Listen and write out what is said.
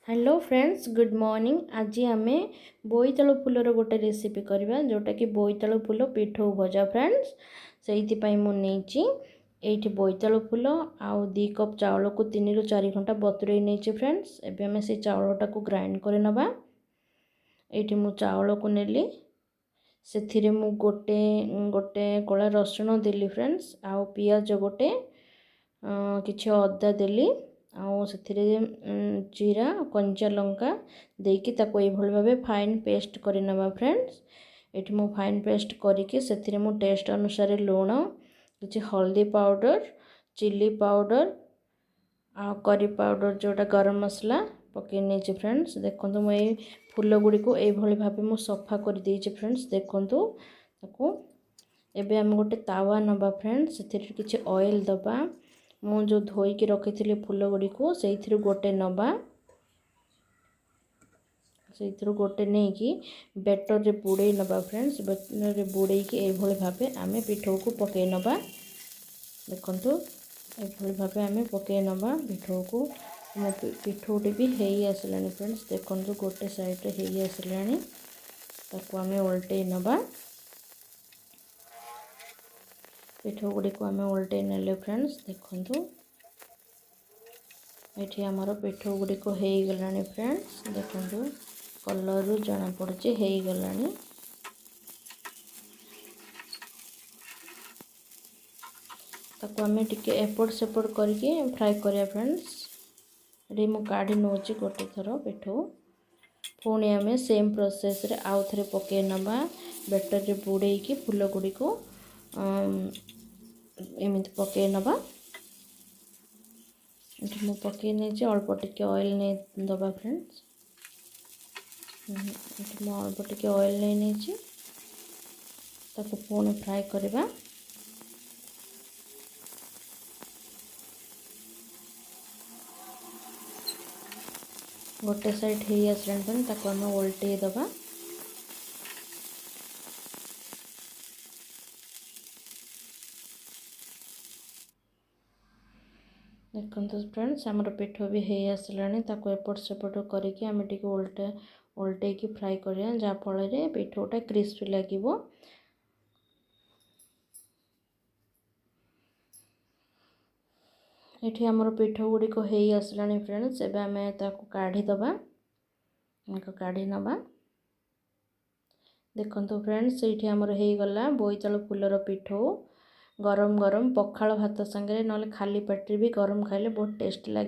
Hello friends good morning. आज आम बोईतालु फूलर गोटे रेसिपी करवा जोटा कि बोईतालु फूल पिठौ भजा फ्रेंड्स। से मुझे बोईतालु फूल आउ 2 कप चाउल को 3 ରୁ 4 घंटा बतुरे नहीं फ्रेंड्स। एबे हमें से चाउलटा को ग्राइंड कर नबा। ये मु चाउल को नेली से मु गोटे गोटे कला रसुण देली फ्रेंड्स आउ पियाज गोटे किछि अदा देली आउ से जीरा कंचा लंका देकी ताको ए भल भाबे फाइन पेस्ट कर नबा फ्रेंड्स। एठी मु फाइन पेस्ट करके से मु टेस्ट अनुसार लूण किछि हल्दी पाउडर चिली पाउडर आ करी पाउडर जोटा गरम मसला पके नहीं फ्रेंड्स। देखो मु ए फूल गुड़ी को ए भल भाबे मु सफा कर देछि फ्रेंड्स। देखो ताको एबे हम गोटे तावा नबा फ्रेंड्स से किछि ऑयल दबा मु जो धोई रखी थी फूल गुड़ी को से गोटे नबा से गोटे नहीं कि बेटर रे बुड़े नबा फ्रेंड्स। बेटर रे बुड़े कि ए भली भाबे आमे पिठौ को पके नबा। देखंतु ए भली भाबे आमे पके नबा पिठौ को। मो पिठौटी भी हेई आसलानी फ्रेंड्स। देखंतु गोटे साइड रे हेई आसलानी ताको आमे उल्टे नबा। पिठौ गुड़ी को आमे उल्टे नेले फ्रेंड्स। देखंतु एठी हमर पिठौ गुड़ी को हेई गलानी फ्रेंड्स। देखंतु कलर रु जना पड़चे हेई गलानी। ताको आमे टिके एपट सेपट करके फ्राई करिया फ्रेंड्स। एठी मु काढी नोची गोटे थरो पिठौ पुणी आमे सेम प्रोसेस रे आउ थरे पके नबा। बेटर रे बुड़े की फूल गुड़ी को एमिति पके नबा। एठी मु पके नेछि अल्प टिके ऑयल ने दबा फ्रेंड्स। एठी मु अल्प टिके ऑयल ने नेछि ताको पुणी फ्राई करबा। गोटे साइड हे आसलान फ्रेंड ताको हम उल्टे दबा। देखो फ्रेंड्स आमर पिठौ भी हे आसलानी ताको एपट सेपट करके आम टिके उल्टे की फ्राई करिया जा फल रे पिठौटा क्रिस्पी लागिवो। एठी आमर पिठौ गुड़ी को हे आसलानी फ्रेंड्स। एबे आमे ताको काढी दबा काढी नबा। देखंतु फ्रेंड्स एठी आमर हे गला बोईतालु फूलर पिठौ गरम गरम पखाल भात संगे नले खाली पेट भी गरम खाइले बहुत टेस्टी लगे।